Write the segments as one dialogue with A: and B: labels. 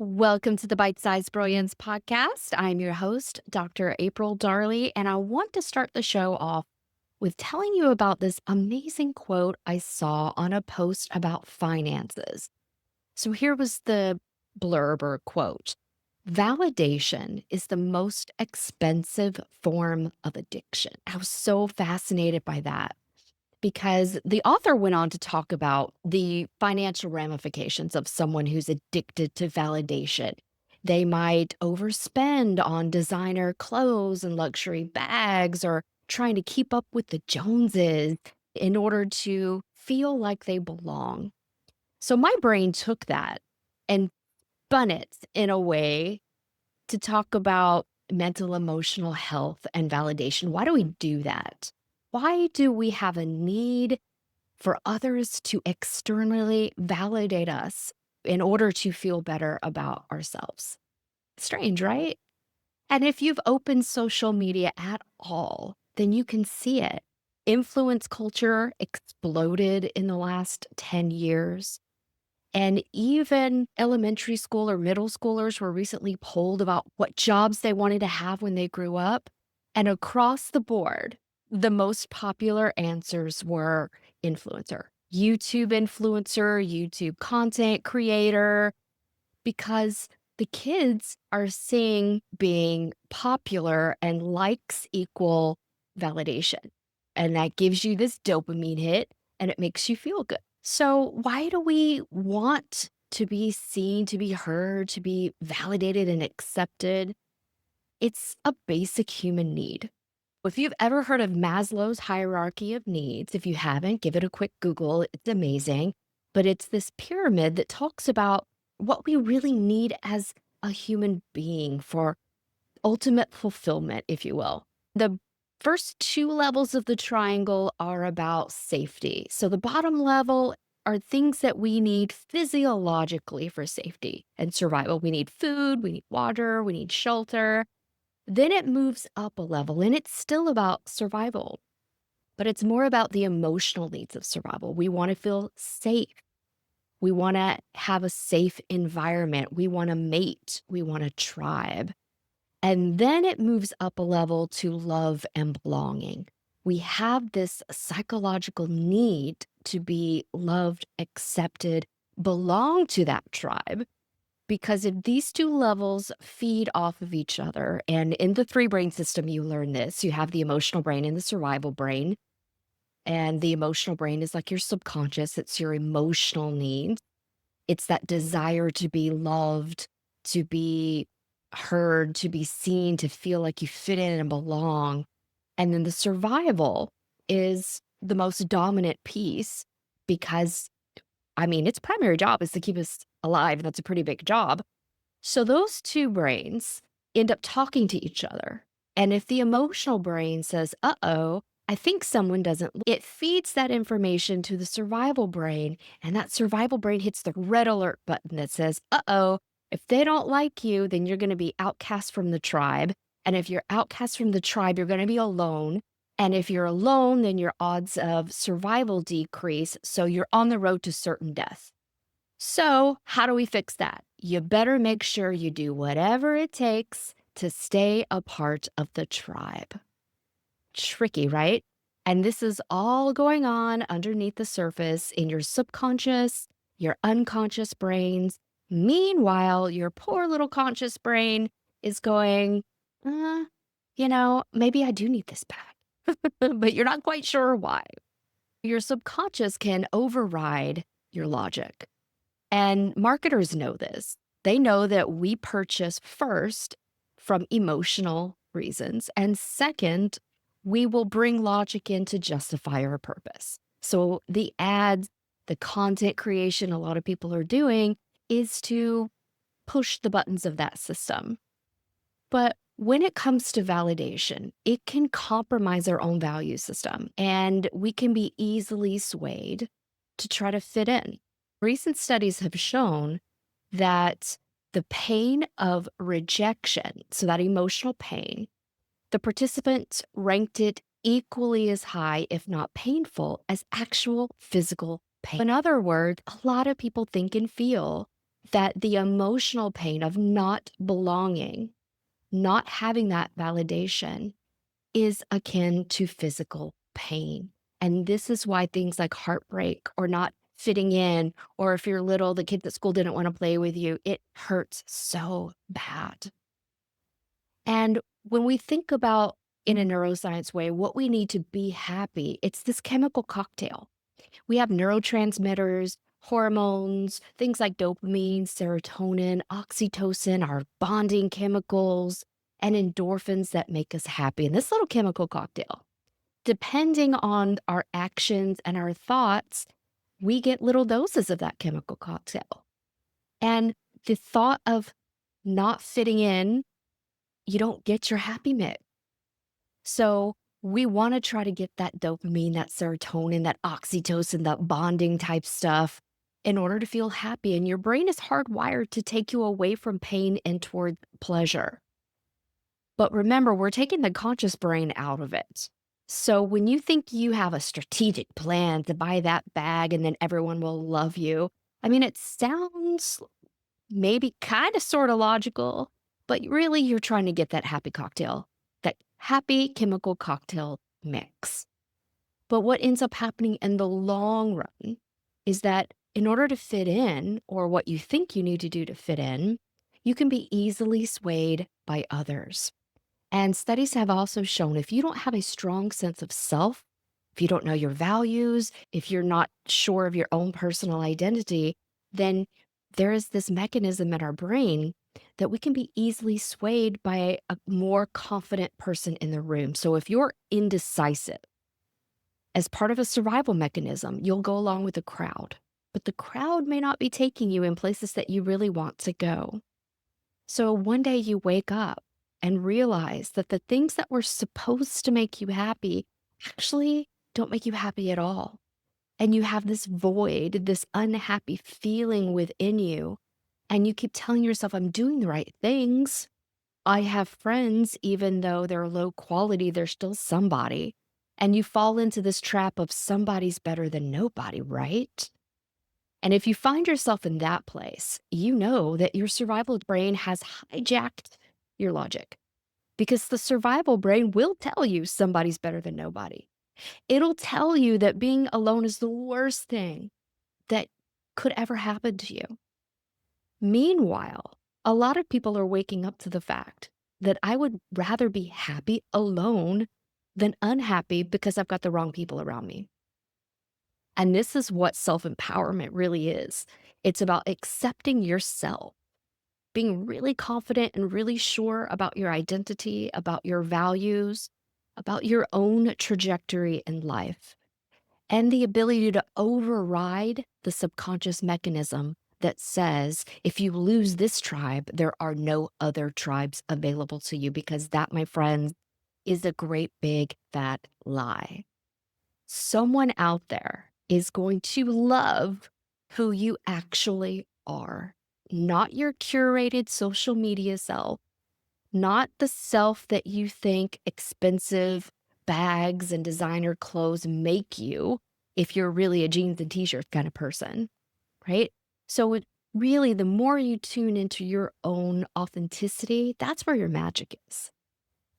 A: Welcome to the Bite-Sized Brilliance Podcast. I'm your host, Dr. April Darley, and I want to start the show off with telling you about this amazing quote I saw on a post about finances. So here was the blurb or quote. Validation is the most expensive form of addiction. I was so fascinated by that because the author went on to talk about the financial ramifications of someone who's addicted to validation. They might overspend on designer clothes and luxury bags or trying to keep up with the Joneses in order to feel like they belong. So my brain took that and spun it in a way to talk about mental emotional health and validation. Why do we do that? Why do we have a need for others to externally validate us in order to feel better about ourselves? Strange, right? And if you've opened social media at all, then you can see it. Influence culture exploded in the last 10 years. And even elementary school or middle schoolers were recently polled about what jobs they wanted to have when they grew up. And across the board, the most popular answers were influencer, YouTube content creator, because the kids are seeing being popular and likes equal validation. And that gives you this dopamine hit and it makes you feel good. So, why do we want to be seen, to be heard, to be validated and accepted? It's a basic human need. If you've ever heard of Maslow's hierarchy of needs, if you haven't, give it a quick Google. It's amazing. But it's this pyramid that talks about what we really need as a human being for ultimate fulfillment, if you will. The first two levels of the triangle are about safety. So the bottom level are things that we need physiologically for safety and survival. We need food, we need water, we need shelter. Then it moves up a level and it's still about survival, but it's more about the emotional needs of survival. We want to feel safe. We want to have a safe environment. We want to mate. We want a tribe. And then it moves up a level to love and belonging. We have this psychological need to be loved, accepted, belong to that tribe. Because if these two levels feed off of each other, and in the three brain system, you learn this, you have the emotional brain and the survival brain. And the emotional brain is like your subconscious, it's your emotional needs. It's that desire to be loved, to be heard, to be seen, to feel like you fit in and belong. And then the survival is the most dominant piece because, I mean, its primary job is to keep us alive, and that's a pretty big job. So those two brains end up talking to each other. And if the emotional brain says, uh-oh, I think someone doesn't, it feeds that information to the survival brain, and that survival brain hits the red alert button that says, uh-oh, if they don't like you, then you're going to be outcast from the tribe. And if you're outcast from the tribe, you're going to be alone. And if you're alone, then your odds of survival decrease. So you're on the road to certain death. So how do we fix that? You better make sure you do whatever it takes to stay a part of the tribe. Tricky, right? And this is all going on underneath the surface in your subconscious, your unconscious brains. Meanwhile, your poor little conscious brain is going, maybe I do need this back, but you're not quite sure why. Your subconscious can override your logic. And marketers know this. They know that we purchase first from emotional reasons. And second, we will bring logic in to justify our purpose. So the ads, the content creation a lot of people are doing is to push the buttons of that system. But when it comes to validation, it can compromise our own value system, and we can be easily swayed to try to fit in. Recent studies have shown that the pain of rejection, so that emotional pain, the participants ranked it equally as high, if not painful, as actual physical pain. In other words, a lot of people think and feel that the emotional pain of not belonging, not having that validation is akin to physical pain. And this is why things like heartbreak or not fitting in, or if you're little, the kids at school didn't want to play with you, it hurts so bad. And when we think about in a neuroscience way, what we need to be happy, it's this chemical cocktail. We have neurotransmitters, hormones, things like dopamine, serotonin, oxytocin, our bonding chemicals, and endorphins that make us happy. And this little chemical cocktail, depending on our actions and our thoughts, we get little doses of that chemical cocktail. And the thought of not fitting in, you don't get your happy mix. So we want to try to get that dopamine, that serotonin, that oxytocin, that bonding type stuff in order to feel happy. And your brain is hardwired to take you away from pain and toward pleasure. But remember, we're taking the conscious brain out of it. So when you think you have a strategic plan to buy that bag and then everyone will love you, I mean, it sounds maybe kind of sort of logical, but really you're trying to get that happy cocktail, that happy chemical cocktail mix. But what ends up happening in the long run is that in order to fit in, or what you think you need to do to fit in, you can be easily swayed by others. And studies have also shown if you don't have a strong sense of self, if you don't know your values, if you're not sure of your own personal identity, then there is this mechanism in our brain that we can be easily swayed by a more confident person in the room. So if you're indecisive, as part of a survival mechanism, you'll go along with the crowd, but the crowd may not be taking you in places that you really want to go. So one day you wake up and realize that the things that were supposed to make you happy actually don't make you happy at all. And you have this void, this unhappy feeling within you. And you keep telling yourself, I'm doing the right things. I have friends, even though they're low quality, they're still somebody. And you fall into this trap of somebody's better than nobody, right? And if you find yourself in that place, you know that your survival brain has hijacked your logic, because the survival brain will tell you somebody's better than nobody. It'll tell you that being alone is the worst thing that could ever happen to you. Meanwhile, a lot of people are waking up to the fact that I would rather be happy alone than unhappy because I've got the wrong people around me. And this is what self-empowerment really is. It's about accepting yourself, being really confident and really sure about your identity, about your values, about your own trajectory in life, and the ability to override the subconscious mechanism that says, if you lose this tribe, there are no other tribes available to you, because that, my friends, is a great big fat lie. Someone out there is going to love who you actually are, not your curated social media self, not the self that you think expensive bags and designer clothes make you if you're really a jeans and t-shirt kind of person, right? So really, the more you tune into your own authenticity, that's where your magic is.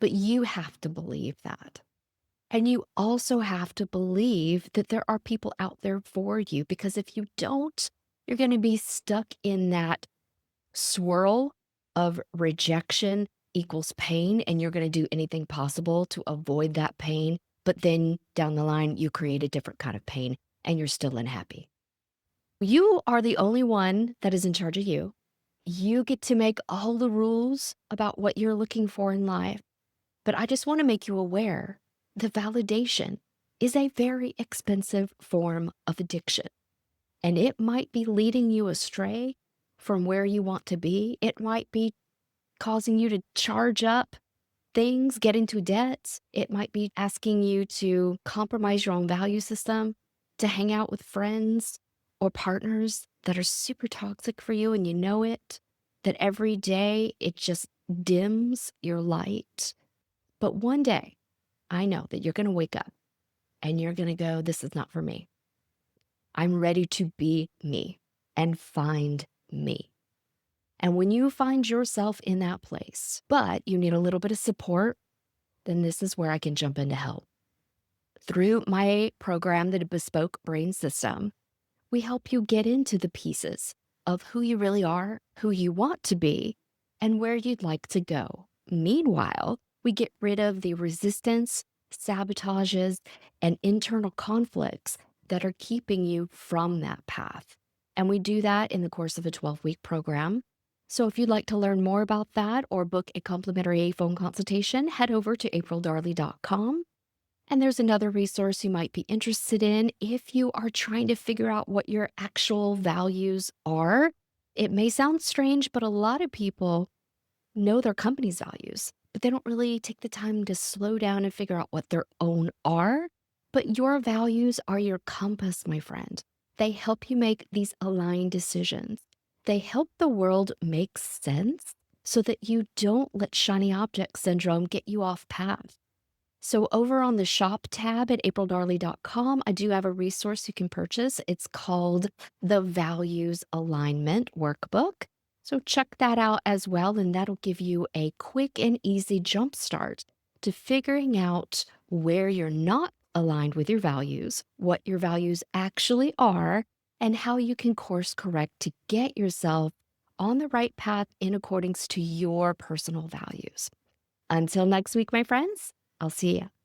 A: But you have to believe that. And you also have to believe that there are people out there for you, because if you don't, you're going to be stuck in that swirl of rejection equals pain, and you're going to do anything possible to avoid that pain. But then down the line, you create a different kind of pain and you're still unhappy. You are the only one that is in charge of you. You get to make all the rules about what you're looking for in life. But I just want to make you aware that validation is a very expensive form of addiction. And it might be leading you astray from where you want to be. It might be causing you to charge up things, get into debt. It might be asking you to compromise your own value system, to hang out with friends or partners that are super toxic for you and you know it, that every day it just dims your light. But one day, I know that you're going to wake up and you're going to go, this is not for me. I'm ready to be me and find me. And when you find yourself in that place, but you need a little bit of support, then this is where I can jump in to help. Through my program, the Bespoke Brain System, we help you get into the pieces of who you really are, who you want to be, and where you'd like to go. Meanwhile, we get rid of the resistance, sabotages, and internal conflicts that are keeping you from that path. And we do that in the course of a 12-week program. So if you'd like to learn more about that or book a complimentary phone consultation, head over to aprildarley.com. And there's another resource you might be interested in if you are trying to figure out what your actual values are. It may sound strange, but a lot of people know their company's values, but they don't really take the time to slow down and figure out what their own are. But your values are your compass, my friend. They help you make these aligned decisions. They help the world make sense so that you don't let shiny object syndrome get you off path. So over on the shop tab at aprildarley.com, I do have a resource you can purchase. It's called the Values Alignment Workbook. So check that out as well, and that'll give you a quick and easy jump start to figuring out where you're not aligned with your values, what your values actually are, and how you can course correct to get yourself on the right path in accordance to your personal values. Until next week, my friends, I'll see you.